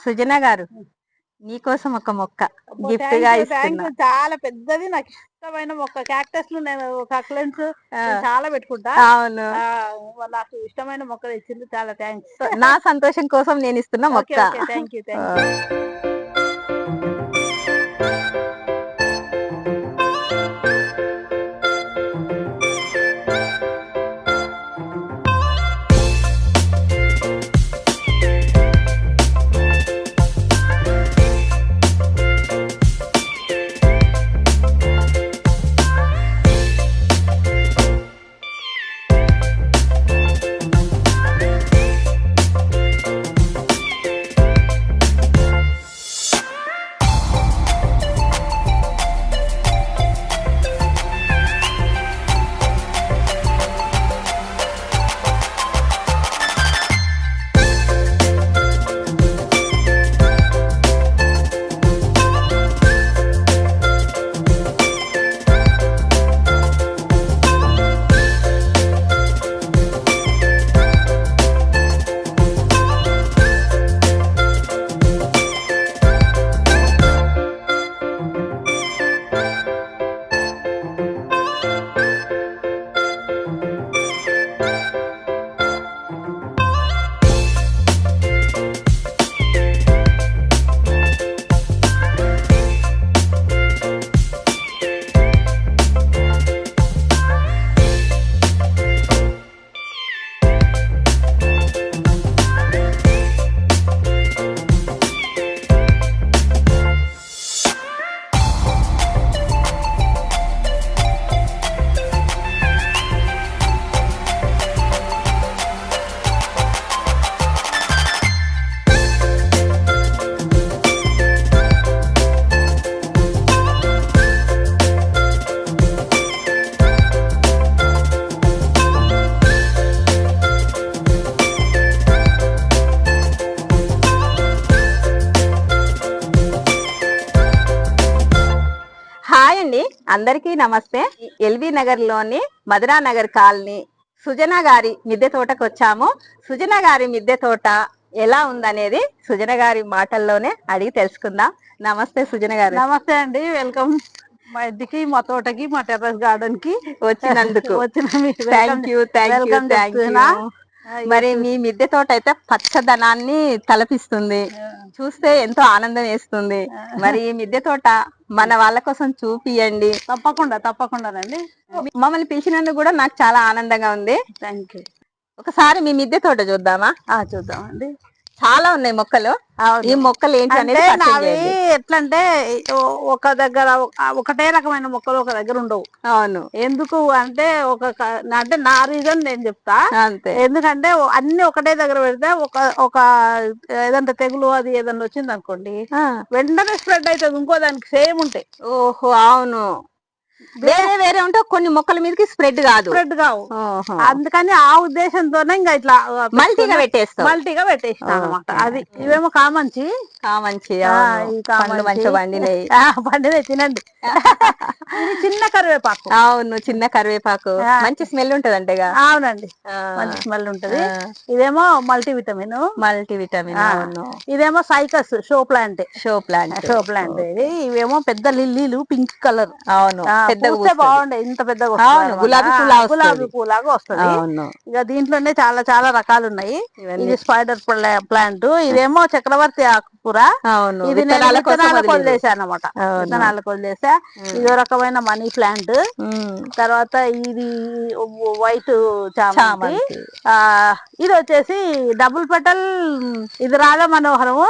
సుజన గారు నీకోసం ఒక మొక్క గిఫ్ట్ గా ఇస్తున్నా. చాలా పెద్దది, నాకు ఇష్టమైన మొక్క. క్యాక్టస్ నేను సక్లెంట్స్ చాలా పెట్టుకుంటా. అవును, నాకు ఇష్టమైన మొక్క ఇచ్చింది, చాలా థ్యాంక్స్. నా సంతోషం కోసం నేను ఇస్తున్న మొక్క. Thank you. హాయ్ అండి, అందరికీ నమస్తే. ఎల్బీ నగర్ లోని మధురా నగర్ కాలనీ సుజన గారి మిద్దె తోటకు వచ్చాము. సుజన గారి మిద్దె తోట ఎలా ఉందనేది సుజన గారి మాటల్లోనే అడిగి తెలుసుకుందాం. నమస్తే సుజన గారు. నమస్తే అండి, వెల్కమ్ మా ఇంటికి, మా తోటకి, మా టెర్రస్ గార్డెన్ కి వచ్చినందుకు థ్యాంక్ యూ. మరి మీ మిద్దె తోట అయితే పచ్చదనాన్ని తలపిస్తుంది, చూస్తే ఎంతో ఆనందం వేస్తుంది. మరి ఈ మిద్దె తోట మన వాళ్ళ కోసం చూపియండి. తప్పకుండానండి. మమ్మల్ని పిలిచినందుకు కూడా నాకు చాలా ఆనందంగా ఉంది. Thank you. ఒకసారి మీ మిద్దె తోట చూద్దామా? చూద్దామండి. చాలా ఉన్నాయి మొక్కలు. ఈ మొక్కలు ఏంటి అనేది ఎట్లా అంటే ఒక దగ్గర ఒకటే రకమైన మొక్కలు ఒక దగ్గర ఉండవు. అవును, ఎందుకు అంటే అంటే నా రీజన్ నేను చెప్తా. అంతే, ఎందుకంటే అన్ని ఒకటే దగ్గర పెడితే ఒక ఏదంటే తెగులు అది ఏదన్నా వచ్చింది అనుకోండి, వెంటనే స్ప్రెడ్ అవుతుంది ఇంకో దానికి సేమ్ ఉంటాయి. ఓహో, అవును. వేరే వేరే ఉంటే కొన్ని మొక్కల మీదకి స్ప్రెడ్ కావు. అందుకని ఆ ఉద్దేశంతోనే ఇంకా ఇట్లా మల్టీగా పెట్టేస్తాం అనమాట. అది ఇవేమో కామంచి పండినే తినండి. ఇది చిన్న కరివేపాకు. అవును, చిన్న కరివేపాకు మంచి స్మెల్ ఉంటది అంటే. అవునండి, మంచి స్మెల్ ఉంటది. ఇదేమో మల్టీవిటమిన్. అవును. ఇదేమో సైకస్ షో ప్లాంట్. ఇవేమో పెద్ద లిల్లీలు, పింక్ కలర్. అవును, బాగుండే, ఇంత పెద్దగా గులాబీ పూలాగా వస్తుంది. ఇక దీంట్లోనే చాలా చాలా రకాలు ఉన్నాయి. ఇది స్పైడర్ ప్లాంట్. ఇదేమో చక్రవర్తి ఆకుకూర. ఇది నేను విత్తనాలకు వదిలేసాను అనమాట. ఇదో రకమైన మనీ ప్లాంట్. తర్వాత ఇది వైట్ చామంతి. ఇది వచ్చేసి డబుల్ పెటల్. ఇది రాధా మనోహరము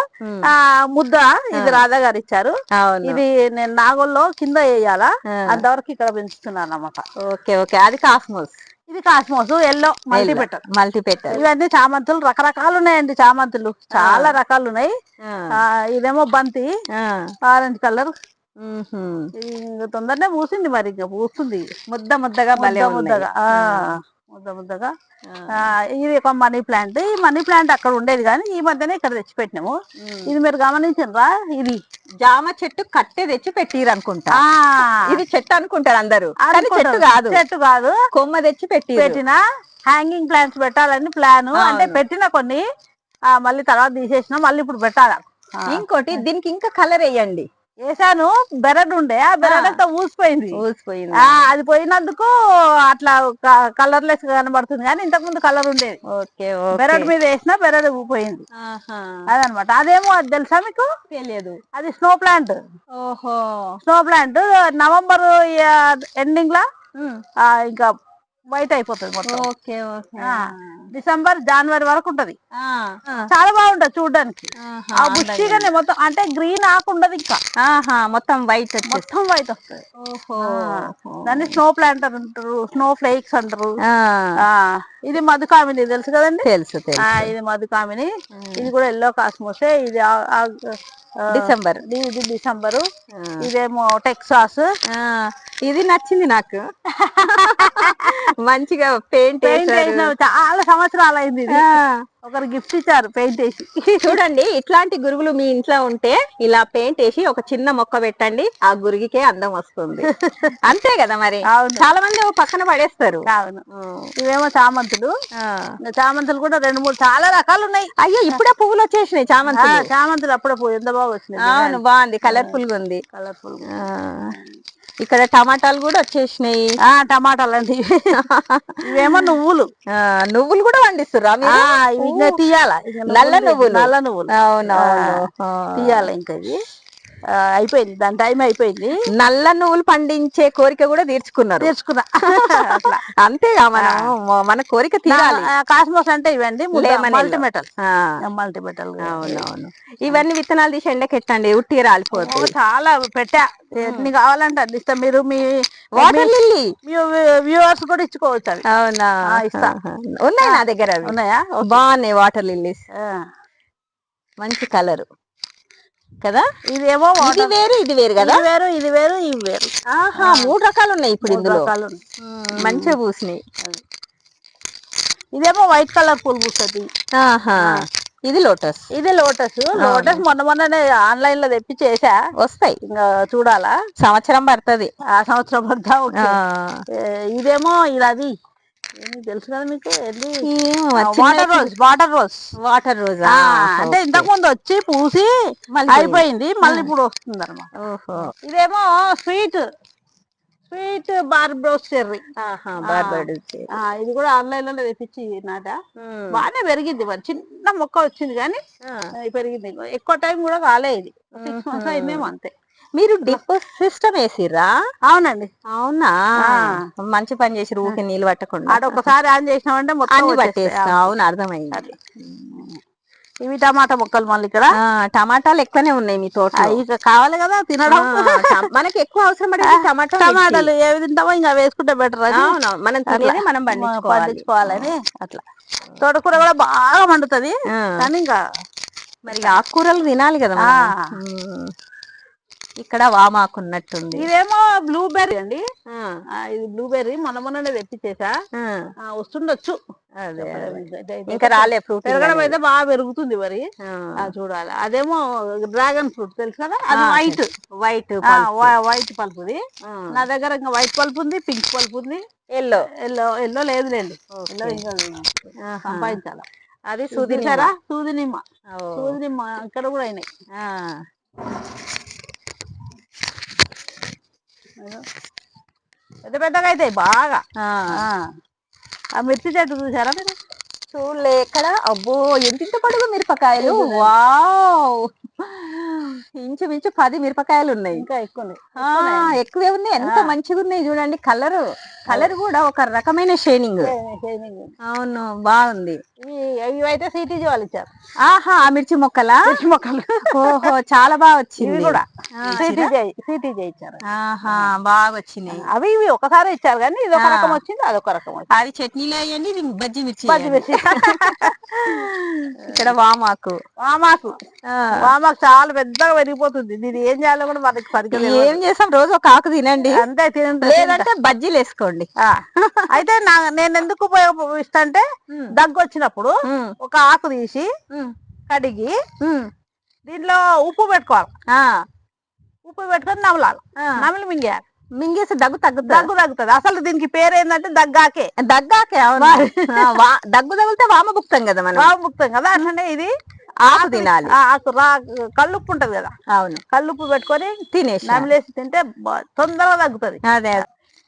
ముద్ద. ఇది రాధా గారు ఇచ్చారు. ఇది నేను నాగోల్లో కింద వేయాలా, అంతవరకు ఇక్కడ పెంచుతున్నాను అన్నమాట. Okay okay. అది కాస్మోస్. ఇది కాస్మోస్ ఎల్లో మల్టీపెటల్. ఇవన్నీ చామంతులు రకరకాలు ఉన్నాయండి. చామంతులు చాలా రకాలు ఉన్నాయి. ఇదేమో బంతి, ఆరెంజ్ కలర్. తొందరనే పూసింది, మరి ఇంకా పూస్తుంది ముద్దగా. ఇది ఒక మనీ ప్లాంట్. ఈ మనీ ప్లాంట్ అక్కడ ఉండేది కానీ ఈ మధ్యనే ఇక్కడ తెచ్చి పెట్టినాము. ఇది మీరు గమనించరా, ఇది జామ చెట్టు కట్టె తెచ్చి పెట్టిరు అనుకుంటా. ఇది చెట్టు అనుకుంటారు అందరు, చెట్టు కాదు, కొమ్మ తెచ్చి పెట్టిన. హ్యాంగింగ్ ప్లాంట్స్ పెట్టాలని ప్లాన్. అంటే పెట్టిన కొన్ని, మళ్ళీ తర్వాత తీసేసినా, మళ్ళీ ఇప్పుడు పెట్టాలా. ఇంకోటి దీనికి ఇంకా కలర్ వేయండి. వేసాను, బెరడ్ ఉండే ఆ బెరడ్ అంతా ఊసిపోయింది. అది పోయినందుకు అట్లా కలర్లెస్ గా కనబడుతుంది, కానీ ఇంతకు ముందు కలర్ ఉండేది. బెరడ్ మీద వేసినా బెరడ్ పోయింది అదనమాట. అదేమో అది తెలుసా మీకు? తెలియదు. అది స్నో ప్లాంట్. ఓహో, స్నో ప్లాంట్ నవంబర్ ఎండింగ్ లా ఇంకా వైట్ అయిపోతుంది మొత్తం. డిసెంబర్ జనవరి వరకు ఉంటది. చాలా బాగుంటది చూడడానికి. ఆ బుష్టిగానే మొత్తం, అంటే గ్రీన్ ఆకుండదు ఇంకా, మొత్తం వైట్ వస్తుంది. దాన్ని స్నో ప్లాంట్ అంటారు, స్నో ఫ్లేక్స్ అంటారు. ఇది మధుకామిని తెలుసు కదండి? తెలుసు. ఇది మధుకామిని. ఇది కూడా ఎల్లో కాస్మోసే. ఇది డిసెంబర్. ఇది డిసెంబరు. ఇదేమో టెక్సాస్. ఇది నచ్చింది నాకు. మంచిగా పెయింట్ చాలా సంవత్సరాలు అయింది. ఒకరు గిఫ్ట్ ఇచ్చారు పెయింట్ వేసి. చూడండి, ఇట్లాంటి గురుగులు మీ ఇంట్లో ఉంటే ఇలా పెయింట్ వేసి ఒక చిన్న మొక్క పెట్టండి, ఆ గురిగికే అందం వస్తుంది. అంతే కదా మరి. చాలా మంది పక్కన పడేస్తారు. అవును. ఇవేమో చామంతులు. చామంతులు కూడా 2-3 చాలా రకాలు ఉన్నాయి. అయ్యో, ఇప్పుడే పువ్వులు వచ్చేసినాయి చామంతులు అప్పుడే పువ్వు ఎంత బాగా వచ్చినాయి. అవును, బాగుంది, కలర్ఫుల్ గా ఉంది. ఇక్కడ టమాటాలు కూడా వచ్చేసినాయి. టమాటాలు అంటే ఇవేమో నువ్వులు. నువ్వులు కూడా పండిస్తురా? తీయాల నల్ల నువ్వులు. అవునవును, తీయాల. ఇంకా ఇది అయిపోయింది, దాని టైం అయిపోయింది. నల్ల నువ్వులు పండించే కోరిక కూడా తీర్చుకున్నా. అంతేగా, మన కోరిక తీరాలి. కాస్మోస్ అంటే ఇవ్వండి మల్టీమెటల్. అవునవును. ఇవన్నీ విత్తనాలు తీసి ఎండకెట్టండి, ఉట్టిగా రాలిపోతుంది. చాలా పెట్టా, ఎన్ని కావాలంటే అది ఇస్తాం. మీరు మీ వాటర్ లిల్లీ వ్యూవర్స్ కూడా ఇచ్చుకోవచ్చు అవి. అవునా? ఇస్తా. ఉన్నాయి నా దగ్గర. ఉన్నాయా? బాగున్నాయి వాటర్ లిల్లీస్, మంచి కలర్ కదా. ఇదేమో ఇది వేరు, ఇది వేరు కదా. ఇది వేరు, ఇవి వేరు. 3 రకాలు ఉన్నాయి ఇప్పుడు ఇందులో. మంచిగా పూసినాయి. ఇదేమో వైట్ కలర్ పూలు పూస్తుంది. ఇది లోటస్. లోటస్ మొన్ననే ఆన్లైన్ లో తెప్పి చేసా. వస్తాయి, ఇంకా చూడాలా, సంవత్సరం పడుతుంది. ఆ సంవత్సరం పడతా. ఇదేమో ఇది తెలుసు కదా మీకు, వాటర్ రోజ్. అంటే ఇంతకు ముందు వచ్చి పూసి అయిపోయింది, మళ్ళీ ఇప్పుడు వస్తుంది అనమాట. ఇదేమో స్వీట్ బార్బడోస్ చెర్రీ. ఇది కూడా ఆన్లైన్ లో తెప్పించి నాట. బాగానే పెరిగింది, మరి చిన్న మొక్క వచ్చింది కానీ పెరిగింది. ఎక్కువ టైం కూడా కాలే, ఇది 6 months అయిందేమో అంతే. మీరు డ్రిప్ సిస్టమ్ వేసిర్రా? అవునండి. అవునా, మంచి పని చేసి ఊరికి నీళ్ళు పట్టకుండా. ఒకసారి ఆన్ చేసినామంటే మొత్తం పట్టేస్తా. అవును, అర్థమైంది. ఇవి టమాటా మొక్కలు. మళ్ళీ ఇక్కడ టమాటాలు ఎక్కువనే ఉన్నాయి మీ తోట. ఇక కావాలి కదా తినడం. మనకి ఎక్కువ అవసరం పడేది టమాటాలు. ఏవి తింటామో ఇంకా వేసుకుంటే బెటర్. మనం మనం పండించుకోవాలని అట్లా. తోటకూర కూడా బాగా మండుతుంది, కానీ ఇంకా మరి ఆకుకూరలు తినాలి కదా. ఇక్కడ వామాకు ఉన్నట్టుంది. ఇదేమో బ్లూబెర్రీ అండి. ఇది బ్లూబెర్రీ మొన్ననే తెప్పించేసా. వస్తుండొచ్చు, ఇంకా రాలే. ఫ్రూట్ పెరగడం అయితే బాగా పెరుగుతుంది మరి, చూడాలి. అదేమో డ్రాగన్ ఫ్రూట్ తెలుసు కదా, అది వైట్ పల్పుది. నా దగ్గర ఇంకా వైట్ పల్పు ఉంది, పింక్ పల్పు ఉంది, ఎల్లో లేదు. ఎల్లో ఇంకా సంపాదించాల. అది సూదినిమ్మ ఇక్కడ కూడా అయినాయి. పెద్దగా అయితే బాగా. ఆ మిర్చి చెట్టు చూసారా మీరు? చూడలే. ఎక్కడ? అబ్బో, ఎంత పొడుగు మిరపకాయలు. వావ్, ఇంచుమించు 10 మిరపకాయలు ఉన్నాయి. ఇంకా ఎక్కువే ఉన్నాయి. ఎంత మంచిగా ఉన్నాయి చూడండి. కలర్ కూడా ఒక రకమైన షైనింగ్. అవును, బాగుంది. ఇవి అయితే సిటీజీ వాళ్ళు ఇచ్చారు. ఆ మిర్చి మొక్కలు. ఓహో, చాలా బాగా వచ్చింది. కూడా సిటీజీ ఇచ్చారు. బాగా వచ్చినాయి. అవి ఇవి ఒకసారి ఇచ్చారు, కానీ ఇది ఒక రకం వచ్చింది, అదొక రకం వచ్చింది. అది చట్నీలో అయ్యండి, బజ్జి మిర్చి. ఇక్కడ వామాకు చాలా పెద్దగా పెరిగిపోతుంది. దీన్ని ఏం చేయాలో కూడా మనకి సరిగ్గా ఏం చేస్తాం. రోజు ఒక ఆకు తినండి, అంతే. తినండి, లేదంటే బజ్జీలు వేసుకోండి. అయితే నేను ఎందుకు ఉపయోగిస్తా అంటే, దగ్గు వచ్చినప్పుడు ఒక ఆకు తీసి కడిగి దీంట్లో ఉప్పు పెట్టుకోవాలి. ఉప్పు పెట్టుకొని నమిలి మింగేసి దగ్గు తగ్గుతుంది. అసలు దీనికి పేరు ఏంటంటే దగ్గాకే. అవును. దగ్గు తగిలితే వామభుక్తం కదా మనం. వామభుక్తం కదా. అంటే ఇది ఆకు తినాలి. ఆకు కల్లుప్పు ఉంటది కదా, అవును, కల్లుప్పు పెట్టుకొని తినేసి నమిలేసి తింటే తొందరగా తగ్గుతుంది. అదే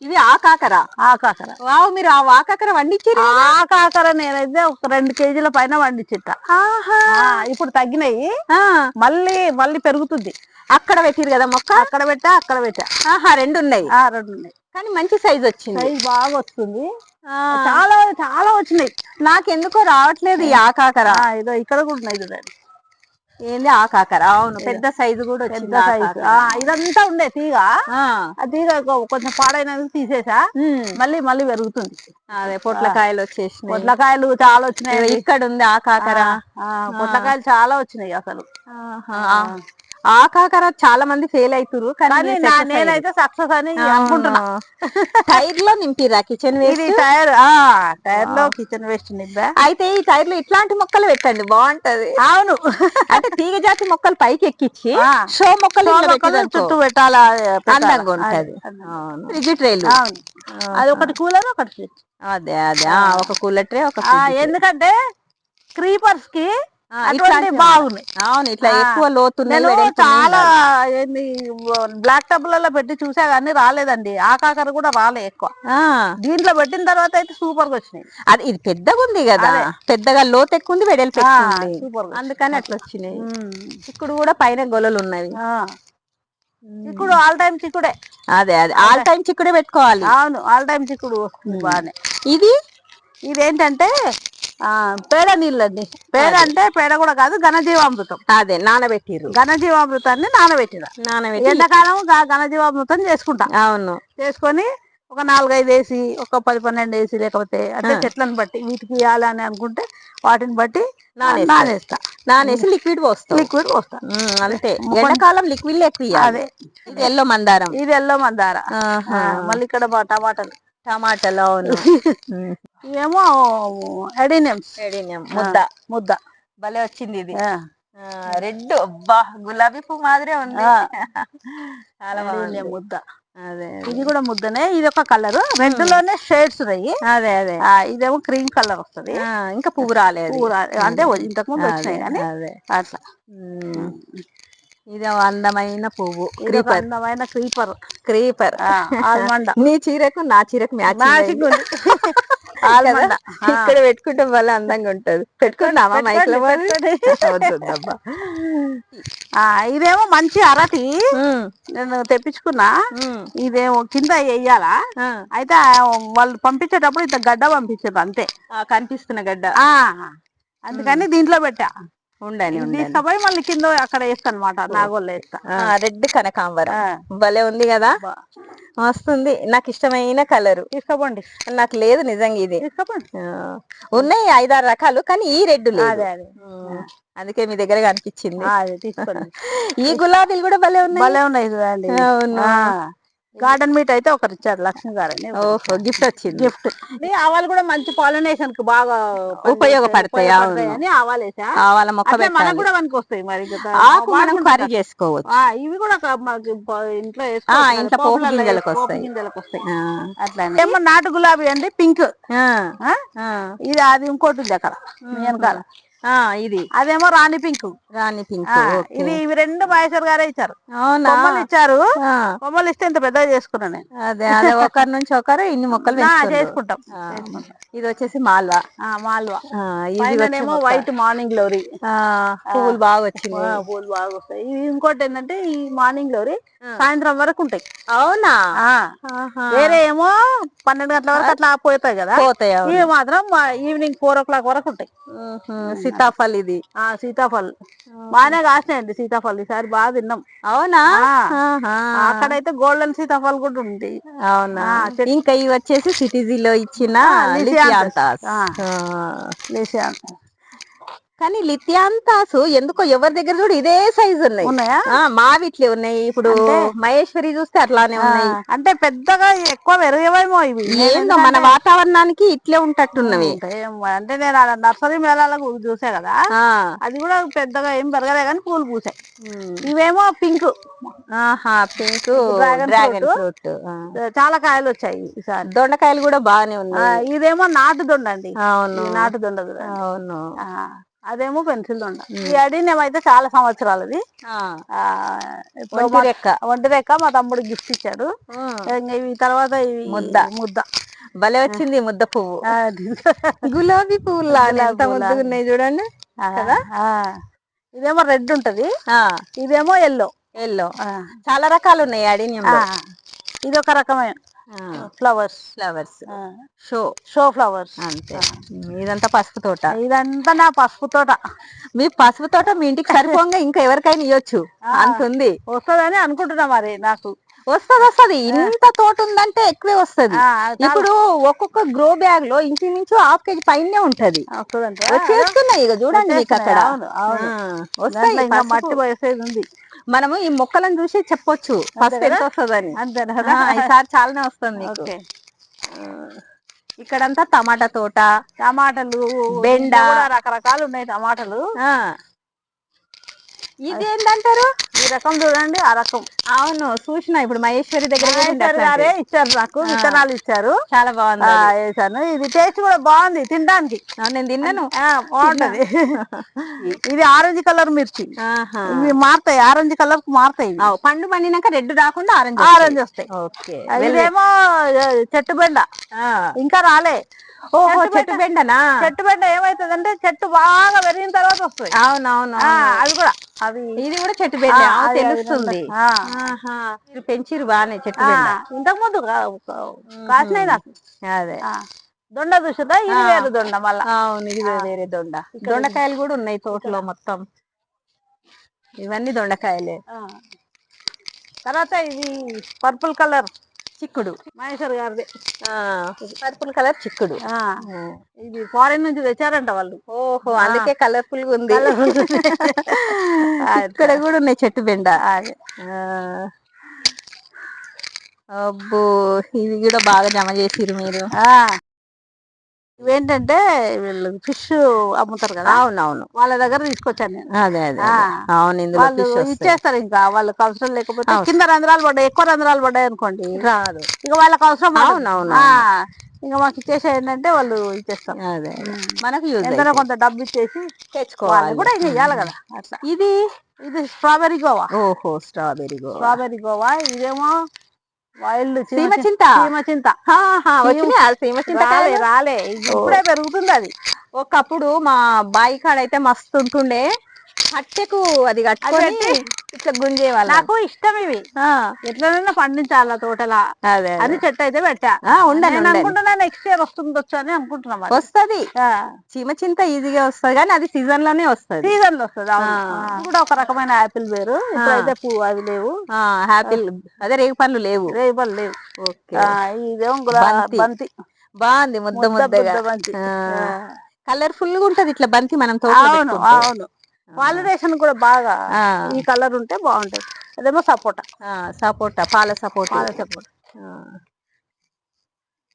ఇవి ఆకాకర. ఆకాకర. వావ్, మీరు ఆ ఆకాకర వండించారు. ఆకాకర నేనైతే ఒక 2 కేజీల పైన వండించిట. ఇప్పుడు తగ్గినాయి, మళ్ళీ మళ్ళీ పెరుగుతుంది. అక్కడ పెట్టిరు కదా మొక్క? అక్కడ పెట్టా. రెండు ఉన్నాయి. కానీ మంచి సైజ్ వచ్చింది. సైజ్ బాగా వస్తుంది. చాలా చాలా వచ్చినాయి. నాకెందుకో రావట్లేదు ఈ ఆకాకర. ఇదో ఇక్కడ కూడా ఉన్నాయి చూడండి. ఏంది ఆకాకర? అవును, పెద్ద సైజు కూడా వచ్చింది. ఇదంతా ఉండే తీగ, ఆ తీగ కొంచెం పాడైనందుకు తీసేసా, మళ్ళీ మళ్ళీ పెరుగుతుంది. అదే పొట్లకాయలు వచ్చేసినాయి. పొట్లకాయలు చాలా వచ్చినాయి. ఇక్కడ ఉంది ఆకాకర. పొట్లకాయలు చాలా వచ్చినాయి అసలు. ఆకాకర చాలా మంది ఫెయిల్ అవుతారు, కానీ నేనైతే సక్సెస్ అని అనుకుంటున్నా. టైర్ లో నింపిరా కిచెన్ వేస్ట్? టైర్ లో కిచెన్ వేస్ట్ నింపా. అయితే ఈ టైర్ లో ఇట్లాంటి మొక్కలు పెట్టండి, బాగుంటది. అవును, అంటే తీగ జాతి మొక్కలు పైకి ఎక్కించి షో మొక్కలు చుట్టూ పెట్టాలా, అందంగా ఉంటది. ఫ్రిడ్జ్ ట్రేలు, అది ఒకటి కూలర్ ఒకటి ఫ్రిడ్జ్. అదే ఒక కూలర్ ట్రే, ఒక ఎందుకంటే క్రీపర్స్ కి బాగున్నాయి. అవును, ఇట్లా ఎక్కువ లోతున్నాయి. చాలా బ్లాక్ టబ్లలో పెట్టి చూసా కానీ రాలేదండి. ఆకాకర కూడా రాలే ఎక్కువ. దీంట్లో పెట్టిన తర్వాత అయితే సూపర్ గా వచ్చినాయి. అది ఇది పెద్దగా ఉంది కదా, పెద్దగా లోతు ఎక్కువ ఉంది, వెడల్పు ఎక్కువ, అందుకని అట్లా వచ్చినాయి. చిక్కుడు కూడా పైన గొలలు ఉన్నవి. చిక్కుడు ఆల్ టైమ్ చిక్కుడే. అదే ఆల్ టైమ్ చిక్కుడే పెట్టుకోవాలి. అవును, ఆల్ టైమ్ చిక్కుడు వస్తుంది బాగానే. ఇదేంటంటే పేడ నీళ్ళండి. పేడ అంటే పేడ కూడా కాదు, ఘనజీవామృతం. అదే నానబెట్టిరు, ఘనజీవామృతాన్ని నానబెట్టి ఎండాకాలం ఘనజీవామృతం చేసుకుంటా. అవును, చేసుకొని ఒక 4-5 వేసి, ఒక 10-12 వేసి, లేకపోతే అంటే చెట్లను బట్టి వీటికి ఇవ్వాలి అని అనుకుంటే వాటిని బట్టి నానేసి లిక్విడ్ పోస్తా. అంతే, ఎండాకాలం లిక్విడ్ ఎక్కువ. అదే ఇది ఎల్లో మందారం. మళ్ళీ ఇక్కడ టమాటాలు. అవును, ఇవేమో ఎడీనియం ముద్ద భలే వచ్చింది. ఇది రెడ్, అబ్బా గులాబీ పువ్వు మాదిరే ఉంది. చాలా బాగుంది ముద్ద. అదే ఇది కూడా ముద్దనే. ఇది ఒక కలర్, రెడ్ లోనే షేడ్స్ ఉన్నాయి. అదే ఇదేమో క్రీమ్ కలర్ వస్తుంది. ఇంకా పువ్వు రాలేదు, అంటే ఇంతకు ముందు వచ్చినాయి కానీ అట్లా. ఇది అందమైన పువ్వు, అందమైన క్రీపర్. నీ చీరకు నా చీరకు మ్యాచింగ్. ఇక్కడ పెట్టుకుంటే భలే అందంగా ఉంటది. పెట్టుకున్నామా మైక్ లో? ఇదేమో మంచి అరటి నేను తెప్పించుకున్నా. ఇదేమో కింద వేయాలా, అయితే వాళ్ళు పంపించేటప్పుడు ఇంత గడ్డ పంపించారు అంతే, కనిపిస్తున్న గడ్డ. అందుకని దీంట్లో పెట్టా. ఉండండి తీసుకుపోయి మళ్ళీ కింద అక్కడ వేస్తా అనమాట, నాగోళ్ళు వేస్తా. రెడ్ కనకాంబరం భలే ఉంది కదా, వస్తుంది. నాకు ఇష్టమైన కలరు. తీసుకోండి. నాకు లేదు నిజంగా, ఇది ఉన్నాయి 5-6 రకాలు, కానీ ఈ రెడ్ లేదు. అందుకే మీ దగ్గర కనిపించింది. తీసుకోండి. ఈ గులాబీలు కూడా భలే ఉన్నాయి చూడండి. గార్డెన్ మీట్ అయితే ఒకరు ఇచ్చారు, లక్ష్మి గారని. గిఫ్ట్ వచ్చింది. గిఫ్ట్. ఆవాలు కూడా మంచి పాలినేషన్ కు బాగా ఉపయోగపడతాయి అని ఆవాలు వేసా. ఆవాల మొక్క మనకు కూడా మనకు వస్తాయి. మరి కర్రీ చేసుకోవచ్చు. ఇవి కూడా ఇంట్లో ఇంట్లో పోపు గింజలకు వస్తాయి. అట్లా ఏమో నాటు గులాబీ అండి, పింక్. ఇది అది ఇంకోటి ఉంది అక్కడ వెనకాల. అదేమో రాణి పింక్. ఇది ఇవి 2 మహేశ్వర్ గారే ఇచ్చారు. కొమ్మలు ఇచ్చారు. కొమ్మలు ఇస్తే ఇంత పెద్దగా చేసుకున్నా నేను. అదే ఒకరి నుంచి ఒకరు ఇన్ని మొక్కలు చేసుకుంటాం. ఇది వచ్చేసి మాల్వా. ఇదేమో వైట్ మార్నింగ్ గ్లోరీ. పువ్వులు బాగా వచ్చింది. పువ్వులు బాగా వస్తాయి. ఇది ఇంకోటి ఏంటంటే ఈ మార్నింగ్ గ్లోరీ సాయంత్రం వరకు ఉంటాయి. అవునా? వేరే ఏమో 12 గంటల వరకు అట్లా పోతాయి కదా, ఇవి మాత్రం ఈవినింగ్ 4 o'clock వరకు ఉంటాయి. సీతాఫల్. ఇది సీతాఫల్ బాగానే కాసినాయండి. సీతాఫల్ ఈసారి బాగా తిన్నాం. అవునా? అక్కడైతే గోల్డెన్ సీతాఫల్ కూడా ఉంది. అవునా? ఇంకా ఇవి వచ్చేసి సిటీజీలో ఇచ్చిన కానీ లిథియాంతాసు ఎందుకో ఎవరి దగ్గర చూడు ఇదే సైజు ఉన్నాయా? మావిట్లే ఉన్నాయి. ఇప్పుడు మహేశ్వరి చూస్తే అట్లానే ఉన్నాయి. అంటే పెద్దగా ఎక్కువ పెరిగేవేమో ఇవి. ఏందో మన వాతావరణానికి ఇట్లే ఉంటట్టున్నవి. అంటే నేను నర్సరీ మేళాలకు చూసా కదా, అది కూడా పెద్దగా ఏం పెరగలే కానీ పూలు పూసాయి. ఇవేమో పింక్. Pink dragon fruit. చాలా కాయలు వచ్చాయి ఈసారి. దొండకాయలు కూడా బాగానే ఉన్నాయి. ఇదేమో నాటు దొండ అండి. అవును, నాటు దొండ. అవును. అదేమో పెన్సిల్ దొండ. ఈ అడినియం అయితే చాలా సంవత్సరాలది. ఒంటి రెక్క మా తమ్ముడు గిఫ్ట్ ఇచ్చాడు. ఇవి తర్వాత ఇవి ముద్ద భలే వచ్చింది ముద్ద పువ్వు. గులాబీ పువ్వులా ముద్దుగా ఉన్నాయి చూడండి కదా. ఇదేమో రెడ్ ఉంటది, ఇదేమో ఎల్లో. చాలా రకాలు ఉన్నాయి అడినియం. ఇది ఒక రకమైన ఫ్లవర్స్ షో ఫ్లవర్స్ అంతే. ఇదంతా పసుపు తోట. ఇదంతా నా పసుపు తోట. మీ పసుపు తోట మీ ఇంటికి సరిపోగా ఇంకా ఎవరికైనా ఇవ్వచ్చు అంత ఉంది. వస్తుందని అనుకుంటున్నా, మరి నాకు వస్తది. ఇంత తోట ఉందంటే ఎక్కువే వస్తది. ఇప్పుడు ఒక్కొక్క గ్రో బ్యాగ్ లో ఇంచుమించు ½ కేజీ పైనే ఉంటది. చేస్తున్నాయి ఇక చూడండి మీకు అక్కడ మట్టి పోసేది ఉంది. మనము ఈ మొక్కలను చూసి చెప్పొచ్చు ఫస్ట్ ఎంత వస్తుందని. ఈసారి చాలానే వస్తుంది మీకు. ఇక్కడంతా టమాటా తోట, టమాటాలు, బెండ, రకరకాలు ఉన్నాయి టమాటాలు. ఇది ఏంటంటారు ఈ రకం చూడండి, ఆ రకం. అవును చూసిన, ఇప్పుడు మహేశ్వరి దగ్గర ఇచ్చారు నాకు, విత్తనాలు ఇచ్చారు. చాలా బాగుంది వేసాను. ఇది టేస్ట్ కూడా బాగుంది తినడానికి. నేను తిన్నాను, బాగుంటది. ఇది ఆరెంజ్ కలర్ మిర్చి. ఇవి మారుతాయి, ఆరెంజ్ కలర్ కు మారుతాయి. పండు పండినాక రెడ్ రాకుండా ఆరెంజ్ వస్తాయి. ఇదేమో చెట్టు బెండ, ఇంకా రాలే. ఓహో చెట్టు బెండనా. చెట్టు బెండ ఏమైతుందంటే చెట్టు బాగా పెరిగిన తర్వాత వస్తుంది. అవునవును, అది కూడా ఇది కూడా చెట్టు బెండ తెలుస్తుంది. మీరు పెంచిరు బానే చెట్టు బెండ. ఇంతకు ముందు కాసినాయి నాకు. అదే దొండ చూసిందా, ఇది వేరే దొండ మళ్ళా. అవును, ఇది వేరే దొండ. దొండకాయలు కూడా ఉన్నాయి తోటలో మొత్తం. ఇవన్నీ దొండకాయలే. తర్వాత ఇది పర్పుల్ కలర్ చిక్కుడు, మహేశ్వర్ గారిది. పర్పుల్ కలర్ చిక్కుడు. ఇది ఫారెన్ నుంచి తెచ్చారంట వాళ్ళు. ఓహో, అందుకే కలర్ఫుల్ గా ఉంది. ఇక్కడ కూడా ఉన్నాయి చెట్టు బెండ. అబ్బో, ఇది కూడా బాగా జమ చేసిరు మీరు. ఇవేంటంటే వీళ్ళు ఫిష్ అమ్ముతారు కదా. అవునవును, వాళ్ళ దగ్గర తీసుకొచ్చాను నేను. అదే అవును, వాళ్ళు ఇచ్చేస్తారు. ఇంకా వాళ్ళకి అవసరం లేకపోతే కింద రంధ్రాలు పడ్డాయి, ఎక్కువ రంధ్రాలు పడ్డాయి అనుకోండి రాదు. ఇక వాళ్ళకి అవసరం. అవునవును, ఇంకా మాకు ఇచ్చేసి ఏంటంటే వాళ్ళు ఇచ్చేస్తారు. అదే మనకు ఎంత కొంత డబ్బు ఇచ్చేసి తెచ్చుకోవాలి కూడా. ఇంకా ఇవ్వాలి కదా అట్లా. ఇది స్ట్రాబెర్రీ గోవా. ఓహో, స్ట్రాబెర్రీ గోవా. ఇదేమో వైల్డ్ సీమ చింత. రాలే, ఇప్పుడే పెరుగుతుంది. అది ఒకప్పుడు మా బాయి కాడ అయితే మస్తు ఉంటుండే. కట్టెకు అది కట్టుకొని ఇట్లా గుంజేవాళ్ళం. నాకు ఇష్టం ఇవి. ఎట్లనైనా పండించాల తోటలా అని చెట్టు అయితే పెట్టా. అనుకుంటున్నా నెక్స్ట్ ఇయర్ వస్తుందొచ్చు అని అనుకుంటున్నాం. వస్తది, చీమ చింత ఈజీగా వస్తుంది, కానీ అది సీజన్ లోనే వస్తుంది. సీజన్ లో వస్తుంది. కూడా ఒక రకమైన యాపిల్ వేరు. ఇప్పుడైతే పువ్వు అవి లేవు. యాపిల్ అదే రేగు పండ్లు లేవు. ఇదేమో బంతి. బాగుంది, ముద్ద ముద్దగా కలర్ఫుల్ గా ఉంటది ఇట్లా బంతి. మనం అవును, వాలిడేషన్ కూడా బాగా ఈ కలర్ ఉంటే బాగుంటది. అదేమో సపోటా, పాల సపోటా.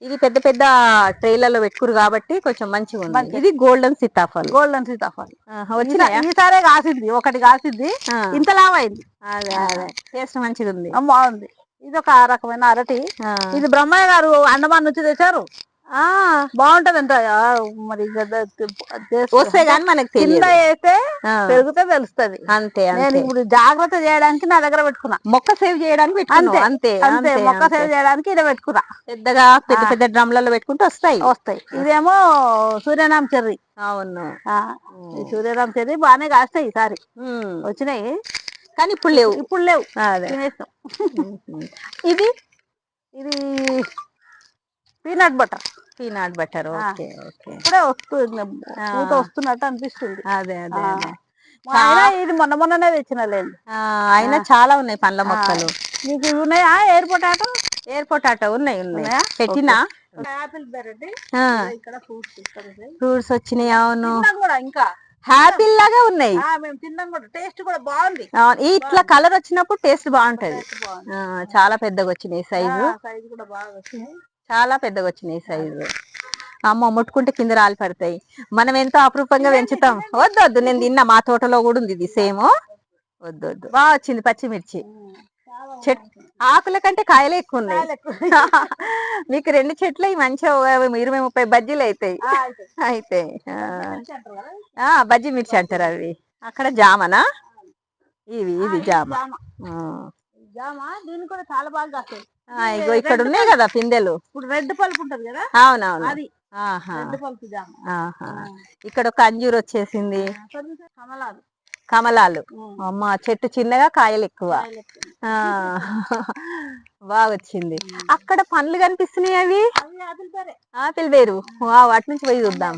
ఇది పెద్ద పెద్ద ట్రైలలో పెట్టుకురు కాబట్టి కొంచెం మంచిగా ఉంది. ఇది గోల్డెన్ సీతాఫల్. ఈసారే కాసింది, ఒకటి కాసింది, ఇంత లావైంది. అదే టేస్ట్ మంచిగా ఉంది, బాగుంది. ఇది ఒక రకమైన అరటి. ఇది బ్రహ్మయ్య గారు అండమాన్ నుంచి తెచ్చారు. బాగుంటదంట. మరి వస్తే గానీ మనకి కింద వేస్తే పెరిగితే తెలుస్తుంది. అంతే. నేను ఇప్పుడు జాగ్రత్త చేయడానికి నా దగ్గర పెట్టుకున్నా. మొక్క సేవ్ చేయడానికి అంతే. మొక్క సేవ్ చేయడానికి ఇలా పెట్టుకున్నా. పెద్దగా పెద్ద పెద్ద డ్రమ్లలో పెట్టుకుంటే వస్తాయి. ఇదేమో సూర్యనామ చెర్రీ. అవును, ఈ సూర్యనామ చెర్రీ బాగానే కాస్తాయి. ఈసారి వచ్చినాయి, కానీ ఇప్పుడు లేవు. తినేస్తాం. ఇది పీనట్ బటర్. ఇప్పుడే వస్తున్నట్టు అనిపిస్తుంది. అదే ఇది మొన్ననే తెచ్చినలేండి. అయినా చాలా ఉన్నాయి పండ్ల మొక్కలు. మీకు ఇవి ఉన్నాయా? ఎయిర్ పొటాటో ఉన్నాయి. పెట్టినా ఇక్కడ ఫ్రూట్స్ వచ్చినాయి. అవును, కూడా ఇంకా హ్యాపిల్ లాగా ఉన్నాయి. మేము తిన్నాం కూడా, టేస్ట్ కూడా బాగుంది. ఇట్లా కలర్ వచ్చినప్పుడు టేస్ట్ బాగుంటది. చాలా పెద్దగా వచ్చినాయి సైజు కూడా బాగా వచ్చినాయి. చాలా పెద్దగా వచ్చినాయి సైజు. అమ్మ ముట్టుకుంటే కింద రాలి పడతాయి. మనం ఎంతో అపురూపంగా పెంచుతాం. వద్దు, నేను తిన్నా. మా తోటలో కూడా ఉంది ఇది సేమ్. వద్దు, బాగా వచ్చింది పచ్చిమిర్చి. ఆకుల కంటే కాయలే ఎక్కువ ఉన్నాయి. మీకు 2 చెట్లు మంచిగా 20-30 బజ్జీలు అవుతాయి. అయితే బజ్జీ మిర్చి అంటారు అవి. అక్కడ జామనా? ఇది జామ. దీన్ని కూడా చాలా బాగా కాస్తాయి. ఇగో ఇక్కడ ఉన్నాయి కదా పిందెలు. ఇప్పుడు రెడ్ పల్ప్ ఉంటది కదా. అవునవును. అది రెడ్ పల్ప్ జామ. ఇక్కడ ఒక అంజూరు వచ్చేసింది. కమలాలు. అమ్మ చెట్టు చిన్నగా కాయలు ఎక్కువ. బాగా వచ్చింది. అక్కడ పండ్లు కనిపిస్తున్నాయి. అవి ఆపిల్ బేరు. వాటి నుంచి పోయి చూద్దాం.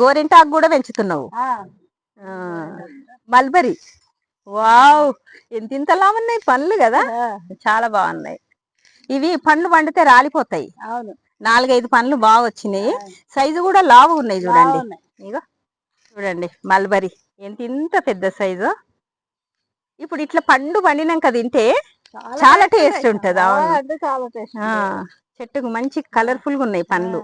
గోరింటాకు కూడా పెంచుతున్నావు. మల్బరీ. వావ్, ఇంతలా ఉన్నాయి పండ్లు కదా, చాలా బాగున్నాయి. ఇవి పండ్లు పండితే రాలిపోతాయి. అవును. 4-5 పండ్లు బాగా వచ్చినాయి. సైజు కూడా లావు ఉన్నాయి. చూడండి, ఇగో చూడండి మల్బరీ ఇంత పెద్ద సైజు. ఇప్పుడు ఇట్లా పండు పండినాక తింటే చాలా టేస్ట్ ఉంటది. చెట్టుకు మంచి కలర్ఫుల్ గా ఉన్నాయి పండ్లు.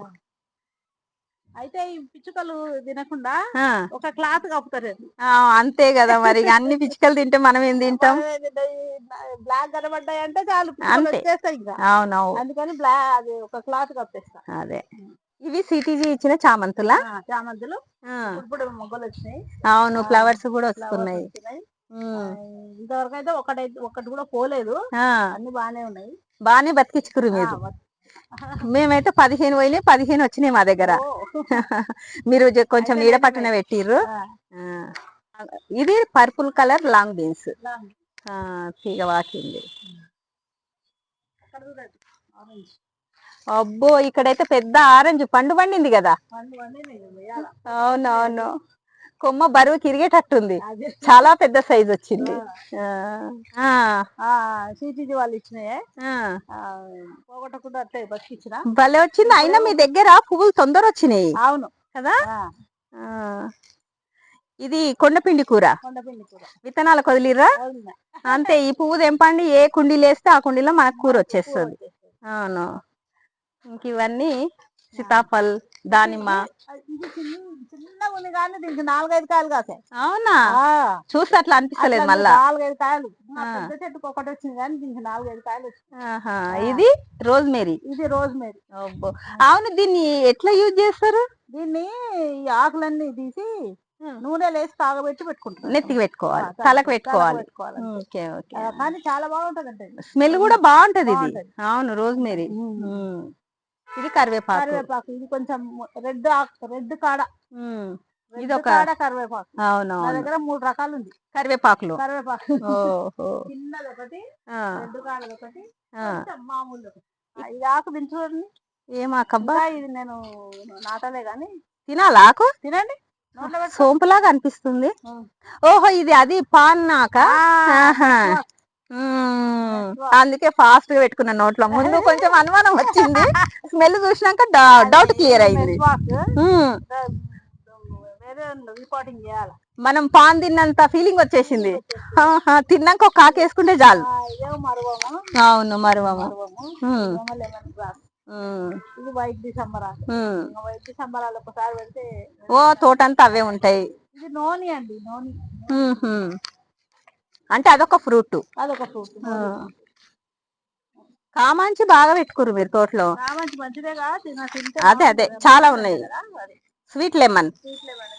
అయితే ఈ పిచ్చుకలు తినకుండా ఒక క్లాత్ కప్పుతారు. అంతే కదా మరి, అన్ని పిచ్చుకలు తింటే మనం ఏం తింటాం? బ్లాక్ కనబడ్డాయి అంటే చాలు, అంతే. అవునవును, అందుకని అది ఒక క్లాత్ కప్పేస్తా. అదే. ఇవి సిటీజీ ఇచ్చిన చామంతులా? చామంతులు ఇప్పుడు మొగ్గలు వచ్చినాయి. అవును, ఫ్లవర్స్ కూడా వస్తున్నాయి. ఇంతవరకు అయితే ఒకటి కూడా పోలేదు. అన్ని బానే ఉన్నాయి. బానే బతికించుకురు మీరు. మేమైతే 15 పోయినాయి, 15 వచ్చినాయి మా దగ్గర. మీరు కొంచెం నీడ పట్టున పెట్టిర్రు. ఇది పర్పుల్ కలర్ లాంగ్ బీన్స్. తీగ వాకింది. అబ్బో, ఇక్కడైతే పెద్ద ఆరెంజ్ పండు పండింది కదా. అవునవును, కొమ్మ బరువు తిరిగేటట్టుంది. చాలా పెద్ద సైజ్ వచ్చింది. సిటీజీ వాళ్ళు ఇచ్చినాయే, పోగొట్టకుండా అట్లా బతికిచ్చిన. భలే వచ్చింది. అయినా మీ దగ్గర పువ్వులు తొందర వచ్చినాయి. అవును కదా. ఇది కొండపిండి కూర. విత్తనాలకు వదిలిరా? అంతే. ఈ పువ్వు తెంపండి, ఏ కుండీలు వేస్తే ఆ కుండీలో మనకు కూర వచ్చేస్తుంది. అవును. ఇంక ఇవన్నీ సీతాఫల్, దానిమ్మ. చిన్నగా ఉంది కానీ దీనికి 4-5 కాయలు కాసాయి. అవునా? చూస్తే అట్లా అనిపిస్తలేదు. మళ్ళా 4-5 కాయలు. పెద్ద చెట్టుకు ఒకటి వచ్చింది కానీ దీనికి 4-5 కాయలు వచ్చింది. ఇది రోజ్మేరీ. ఇది రోజ్మేరీ. అవును, దీన్ని ఎట్లా యూజ్ చేస్తారు? దీన్ని ఈ ఆకులన్నీ తీసి నూనె లేసి కాగబెట్టి పెట్టుకుంటారు. నెత్తికి పెట్టుకోవాలి, తలకు పెట్టుకోవాలి. కానీ చాలా బాగుంటది అంటే, స్మెల్ కూడా బాగుంటది ఇది. అవును, రోజ్మేరీ. ఇది కరివేపాకు. ఇది కొంచెం రెడ్ కాడ. ఇది ఒక కరివేపాకు. అవును, నా దగ్గర 3 రకాలు ఉంది కరివేపాకులు. చిన్నది ఒకటి, రెడ్ కాడది ఒకటి, మామూలు ఒకటి. ఇది ఆకు దించుకోండి. ఏమాకబ్బా? ఇది నేను నాటలే గాని. తినాలా ఆకు? తినండి. సోంపులాగా అనిపిస్తుంది. ఓహో, ఇది అది పాన్నాక. అందుకే ఫాస్ట్ గా పెట్టుకున్న నోట్లో. ముందు కొంచెం అనుమానం వచ్చింది, స్మెల్ చూసినాక డౌట్ క్లియర్ అయింది. మనం పాన్ తిన్నంత ఫీలింగ్ వచ్చేసింది. తిన్నాక ఒక కాకు వేసుకుంటే చాలు. అవును, మరువము. ఇది వైట్ డిసెంబర్. వైట్ డిసెంబర్ ఒకసారి పెడితే తోటంతా అవే ఉంటాయి. ఇది నోని అండి, నోని. అంటే అదొక ఫ్రూట్. కామాంచి బాగా పెట్టుకురు మీరు తోటలో. కామాంచి మంచిదేగా. అదే చాలా ఉన్నాయి. Sweet lemon.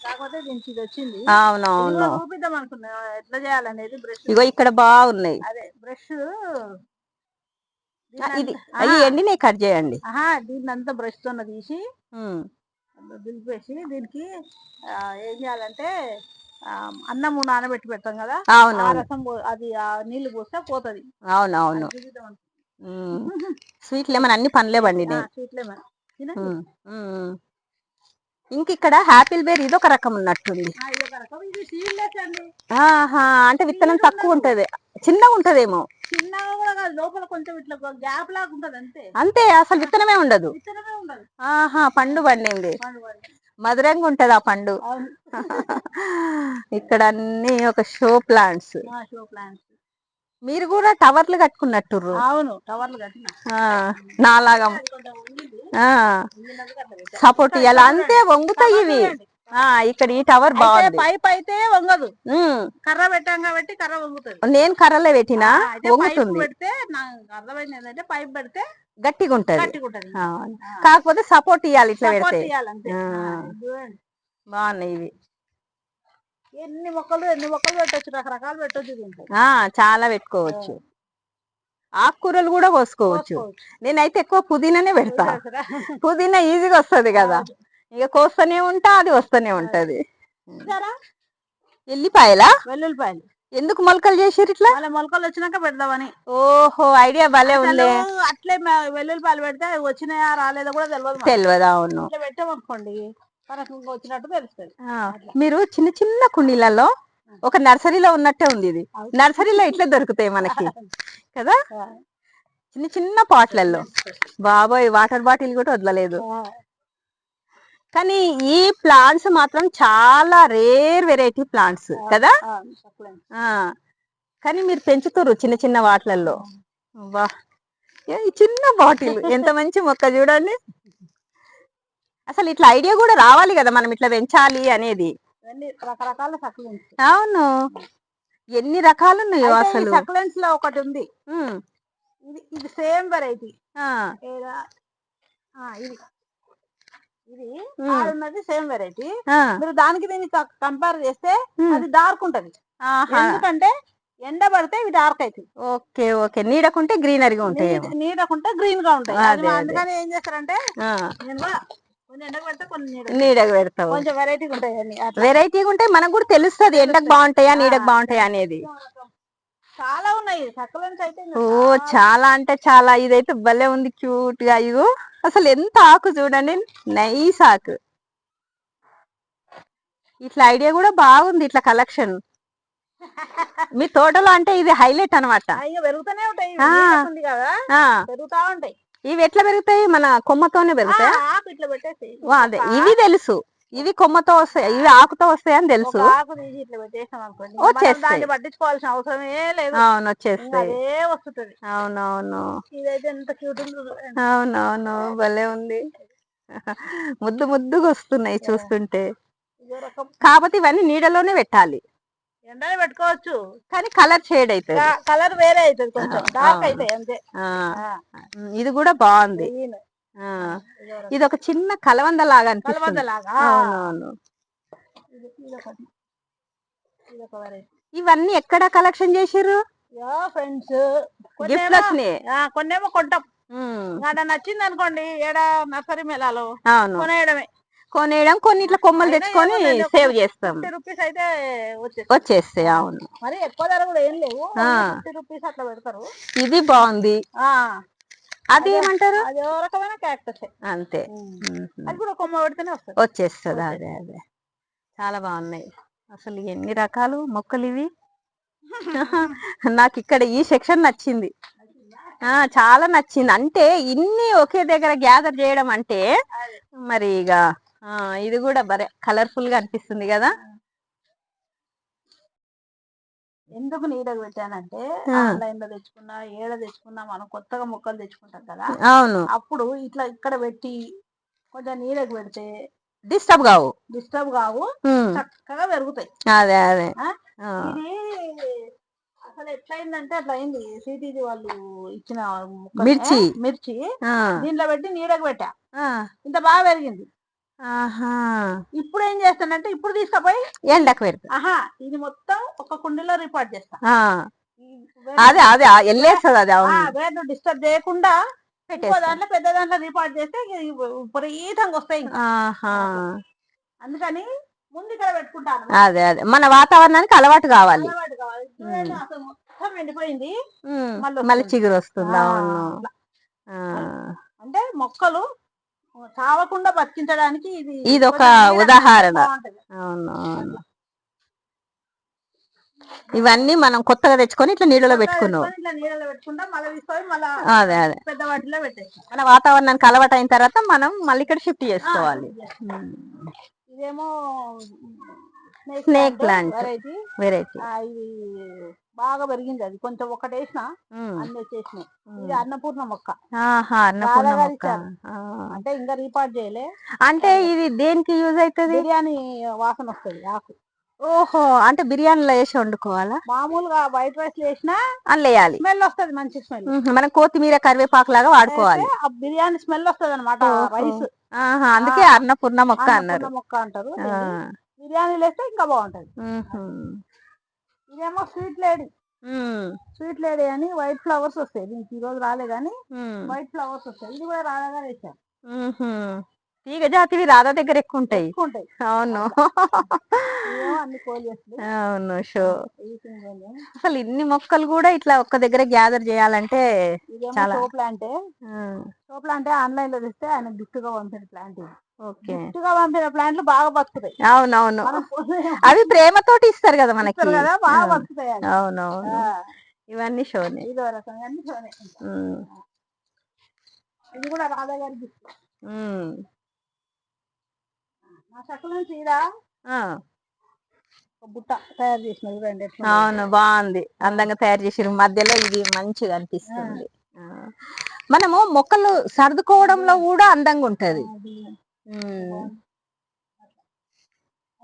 కాకపోతే దీనికి ఇది వచ్చింది. అవునవును, చూపిద్దాం అనుకున్నా ఎట్లా చేయాలనేది. బ్రష్ ఇగో ఇక్కడ బాగున్నాయి. అదే బ్రష్. ఇది ఎండినే కట్ చేయండి. దీన్ని అంతా బ్రష్ తో తీసి దులిపేసి దీనికి ఏం చేయాలంటే అన్నము నానబెట్టి పెడతాం కదా. రసం అది నీళ్లు పోస్తే పోతుంది. అవునవును. స్వీట్ లెమన్ అన్ని పండ్లే పండినాయి. Sweet lemon. ఇంక ఇక్కడ హ్యాపిల్ బేర్ ఇదొక రకం ఉన్నట్టుంది. అంటే విత్తనం తక్కువ ఉంటది, చిన్నగా ఉంటదేమో. చిన్నగా కూడా కాదు, లోపల కొంచెం ఇట్లా గ్యాప్ లాగా ఉంటది. అంతే, అసలు విత్తనమే ఉండదు. పండు పండింది, మధురంగా ఉంటది ఆ పండు. ఇక్కడ అన్ని ఒక షో ప్లాంట్స్. మీరు కూడా టవర్లు కట్టుకున్నట్టుర్రు. అవును, టవర్లు కట్టిన. నాలాగా సపోర్ట్ ఇవ్వాలి. అంతే వంగుతాయి ఇవి. ఇక్కడ ఈ టవర్ బాగుంది. పైప్ అయితే వంగదు, కర్ర పెట్టాం కాబట్టి కర్ర వంగుతుంది. నేను కర్రలో పెట్టినా వంగుతుంది. పెడితే నాకు అర్థమైంది ఏంటంటే పైప్ పెడితే గట్టిగా ఉంటది. కాకపోతే సపోర్ట్ ఇవ్వాలి, ఇట్లా పెడితే. బాగున్నాయి ఇవి. ఎన్ని మొక్కలు పెట్టొచ్చు, రకరకాలు పెట్టొచ్చు. చాలా పెట్టుకోవచ్చు. ఆకుకూరలు కూడా పోసుకోవచ్చు. నేనైతే ఎక్కువ పుదీనానే పెడతా. పుదీనా ఈజీగా వస్తుంది కదా, ఇక కోస్తూనే ఉంటా, అది వస్తూనే ఉంటది. వెల్లుల్లిపాయలు ఎందుకు మొలకలు చేసిరు ఇట్లా? మొలకలు వచ్చినాక పెడదామని. ఓహో, ఐడియా భలే ఉంది. అట్లే వెల్లుల్లిపాయలు పెడితే వచ్చినాయా రాలేదా కూడా తెలియదు. అవును, పెట్టామనుకోండి వచ్చినట్టు తెలుస్తుంది. మీరు చిన్న చిన్న కుండీలలో ఒక నర్సరీలో ఉన్నట్టే ఉంది ఇది. నర్సరీలో ఇట్లా దొరుకుతాయి మనకి కదా, చిన్న చిన్న పాట్లలో. బాబోయ్, వాటర్ బాటిల్ కూడా వదలలేదు. కానీ ఈ ప్లాంట్స్ మాత్రం చాలా రేర్ వెరైటీ ప్లాంట్స్ కదా. కానీ మీరు పెంచుతారు చిన్న చిన్న వాటిలలో. వా, ఈ చిన్న బాటిల్ ఎంత మంచి మొక్క చూడండి. అసలు ఇట్లా ఐడియా కూడా రావాలి కదా మనం ఇట్లా పెంచాలి అనేది. రకరకాల అవును, ఎన్ని రకాలు ఉన్నాయో అసలు. సక్లెంట్స్ లో ఒకటి ఉంది, ఇది సేమ్ వెరైటీ. ఇది ఉన్నది సేమ్ వెరైటీ. మీరు దానికి దీనికి కంపేర్ చేస్తే అది డార్క్ ఉంటది. ఎందుకంటే ఎండ పడితే ఇవి డార్క్ అవుతాయి. ఓకే ఓకే, నీడకుంటే గ్రీనరీగా ఉంటాయి, నీడకుంటే గ్రీన్ గా ఉంటాయి. అందుకని ఏం చేస్తారంటే నీడకు పెడతావు. కొంచెం వెరైటీగా ఉంటాయి, వెరైటీగా ఉంటాయి. మనకు కూడా తెలుస్తుంది ఎండకు బాగుంటాయా నీడకు బాగుంటాయా అనేది. చాలా ఉన్నాయి సక్లెంట్స్ అయితే. ఓ, చాలా అంటే చాలా. ఇదైతే భలే ఉంది, క్యూట్ గా. ఇగో అసలు ఎంత ఆకు చూడండి, నైస్ ఆకు. ఇట్లా ఐడియా కూడా బాగుంది, ఇట్లా కలెక్షన్ మీ తోటలో. అంటే ఇది హైలైట్ అనమాట. పెరుగుతూనే ఉంటాయి, పెరుగుతా ఉంటాయి. ఇవి ఎట్లా పెరుగుతాయి? మన కొమ్మతోనే పెరుగుతాయి. అదే, ఇవి తెలుసు, ఇవి కొమ్మతో వస్తాయి, ఇవి ఆకుతో వస్తాయి అని తెలుసు. వచ్చేస్తాయి, పట్టించుకోవాల్సిన అవసరమే లేదు. అవును, వచ్చేస్తాయి. వస్తుంది. అవునవును, ఇదైతే ఎంత క్యూట్. అవునవును, భలే ఉంది. ముద్దు ముద్దుగా వస్తున్నాయి చూస్తుంటే. కాకపోతే ఇవన్నీ నీడలోనే పెట్టాలి. ఎండలో పెట్టుకోవచ్చు కానీ కలర్ షేడ్ అవుతుంది, కలర్ వేరే అవుతుంది, కొంచెం డార్క్ అవుతాయి అంతే. ఇది కూడా బాగుంది. ఇది ఒక చిన్న కలవంద లాగా అనిపిస్తుంది. అవునవును. ఇవన్నీ ఎక్కడ కలెక్షన్ చేసిర్రు? ఫ్రెండ్స్ గిఫ్ట్ వచ్చినాయి. కొన్నేమో కొంటాం, నచ్చింది అనుకోండి ఏడ నర్సరీ మేళాలో కొనేయడం, కొన్ని ఇట్లా కొమ్మలు తెచ్చుకొని సేవ్ చేస్తాం. రూపీస్ అయితే వచ్చేస్తాయి. అవును, మరి ఎక్కువ ధర కూడా ఏం లేవు, రూపీస్ అట్లా పెడతారు. ఇది బాగుంది. అది ఏమంటారు? అది ఏ రకమైన క్యాక్టస్ అంతే, అది కూడా కొమ్మ పెడితేనే వచ్చేస్తుంది. అదే అదే, చాలా బాగున్నాయి. అసలు ఎన్ని రకాలు మొక్కలు ఇవి. నాకు ఇక్కడ ఈ సెక్షన్ నచ్చింది, చాలా నచ్చింది. అంటే ఇన్ని ఒకే దగ్గర గ్యాదర్ చేయడం అంటే మరి ఇక ఇది కూడా బరే కలర్ఫుల్ గా అనిపిస్తుంది కదా. ఎందుకు నీడకు పెట్టానంటే ఆన్లైన్ లో తెచ్చుకున్నా, ఏడ తెచ్చుకున్నా, మనం కొత్తగా మొక్కలు తెచ్చుకుంటాం కదా. అవును, అప్పుడు ఇట్లా ఇక్కడ పెట్టి కొంచెం నీడకు పెడితే డిస్టర్బ్ కావు, చక్కగా పెరుగుతాయి. అదే అదే, ఇది అసలు ఎట్లయిందంటే అట్లా అయింది. సిటీజీ వాళ్ళు ఇచ్చిన మిర్చి దీంట్లో పెట్టి నీడకు పెట్టా, ఇంత బాగా పెరిగింది. ఇప్పుడు ఏం చేస్తానంటే ఇప్పుడు తీసుకుపోయి ఎండకు పెడతా. ఇది మొత్తం ఒక కుండీలో రిపోర్ట్ చేస్తా. అదే అదే వెళ్ళేస్తుంది. అది వేరు డిస్టర్బ్ చేయకుండా దాంట్లో పెద్ద దాంట్లో రిపోర్ట్ చేస్తే విపరీతంగా వస్తాయి. అందుకని ముందు ఇక్కడ పెట్టుకుంటాను. అదే అదే, మన వాతావరణానికి అలవాటు కావాలి. అసలు మొత్తం ఎండిపోయింది, మళ్ళీ చిగురు వస్తుంది. అవును, అంటే మొక్కలు చావకుండా బతికించడానికి ఇది ఒక ఉదాహరణ. అవును, ఇవన్నీ మనం కొత్తగా తెచ్చుకొని ఇట్లా నీళ్ళలో పెట్టుకున్నాం. అదే అదే, పెద్ద వాటిలో పెట్టేస్తాం. మన వాతావరణానికి అలవాటు అయిన తర్వాత మనం మళ్ళీ ఇక్కడ షిఫ్ట్ చేసుకోవాలి. ఇదేమో స్నేక్ ప్లాంట్ వెరైటీ వెరైటీ. ఇది బాగా పెరిగింది. అది కొంచెం ఒకటి వేసిన అన్ని వచ్చేసినాయి. ఇది అన్నపూర్ణ మొక్క. అన్నపూర్ణ మొక్క అంటే ఇంకా రీపార్ట్ చేయలే. అంటే ఇది దేనికి యూజ్ అవుతుంది? బిర్యానీ వాసన వస్తుంది ఆకు. ఓహో, అంటే బిర్యానీలో వేసి వండుకోవాలా? మామూలుగా వైట్ రైస్ వేసినా అందులో స్మెల్ వస్తుంది, మంచి స్మెల్. మనం కొత్తిమీర కరివేపాకు లాగా వాడుకోవాలి. బిర్యానీ స్మెల్ వస్తుంది అనమాట రైస్. అందుకే అన్నపూర్ణ మొక్క అన్నారు. మొక్క అంటారు. బిర్యానీలో వేస్తే ఇంకా బాగుంటది. ఇదేమో స్వీట్ లేడీ. స్వీట్ లేడీ అని వైట్ ఫ్లవర్స్ వస్తాయి. దీనికి ఈ రోజు రాలే గానీ వైట్ ఫ్లవర్స్ వస్తాయి. ఇది కూడా రాగా వేసారు. తీగ జాతివి రాధా దగ్గర ఎక్కువ ఉంటాయి. అవును అవును. షో అసలు ఇన్ని మొక్కలు కూడా ఇట్లా ఒక్క దగ్గర గ్యాదర్ చేయాలంటే చాలా. షో ప్లాంట్ ఆన్లైన్ లో తెస్తే ఆయన గిఫ్ట్ గా పంపిన ప్లాంట్. గిఫ్ట్ గా పంపిన ప్లాంట్లు బాగా బతుకుతాయి. అవునవును, అవి ప్రేమతోటి ఇస్తారు కదా మనకి, బాగా బతుకుతాయి. అవునవును, ఇవన్నీ షోనే. ఇదో రకంగా షోనే. ఇది కూడా రాధా గారి గిఫ్ట్. నా చక్కల చీర బుట్ట తయారు చేసిన చూడండి. అవును, బాగుంది, అందంగా తయారు చేసిరు. మధ్యలో ఇది మంచిగా అనిపిస్తుంది. మనము మొక్కలు సర్దుకోవడంలో కూడా అందంగా ఉంటది.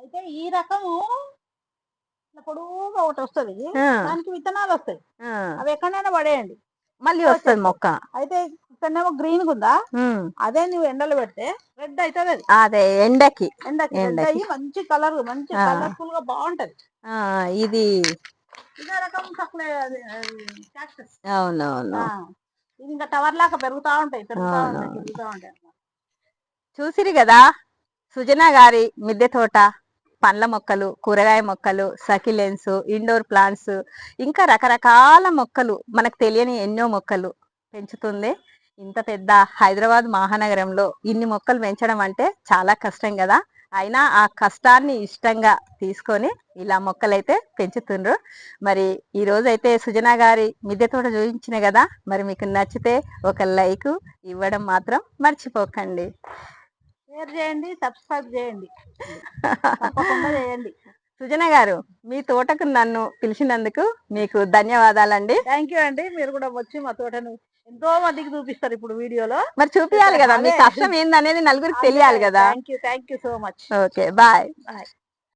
అయితే ఈ రకము పొడుగుగా ఒకటి వస్తుంది, దానికి విత్తనాలు వస్తాయి. అవి ఎక్కడైనా పడేయండి, మళ్ళీ వస్తుంది మొక్క. అయితే ఇక్కడనేమో గ్రీన్ ఉందా, అదే నువ్వు ఎండలో పెడితే రెడ్ అవుతుంది. అది అదే ఎండకి ఎండకి మంచి కలర్, మంచి కలర్ఫుల్ గా బాగుంటది. ఇది ఇదే రకం క్యాక్టస్. అవునవును, ఇది ఇంకా టవర్ లాగా పెరుగుతా ఉంటాయి, పెరుగుతా ఉంటాయి. చూసిరు కదా సుజనా గారి మిద్దె తోట. పండ్ల మొక్కలు, కూరగాయ మొక్కలు, సకిలెన్స్, ఇండోర్ ప్లాంట్స్, ఇంకా రకరకాల మొక్కలు, మనకు తెలియని ఎన్నో మొక్కలు పెంచుతుంది. ఇంత పెద్ద హైదరాబాద్ మహానగరంలో ఇన్ని మొక్కలు పెంచడం అంటే చాలా కష్టం కదా. అయినా ఆ కష్టాన్ని ఇష్టంగా తీసుకొని ఇలా మొక్కలైతే పెంచుతుండ్రు. మరి ఈ రోజైతే సుజనా గారి మిద్దె తోట చూపించిన కదా, మరి మీకు నచ్చితే ఒక లైక్ ఇవ్వడం మాత్రం మర్చిపోకండి. షేర్ చేయండి, సబ్స్క్రైబ్ చేయండి, తప్పకుండా చేయండి. సుజనా గారు, మీ తోటకు నన్ను పిలిచినందుకు మీకు ధన్యవాదాలండి. థ్యాంక్ యూ అండి. మీరు కూడా వచ్చి మా తోటను ఎంతో మందికి చూపిస్తారు ఇప్పుడు వీడియోలో. మరి చూపించాలి కదా, మీ కష్టం ఏందనేది నలుగురికి తెలియాలి కదా. Thank you so much. Okay, bye.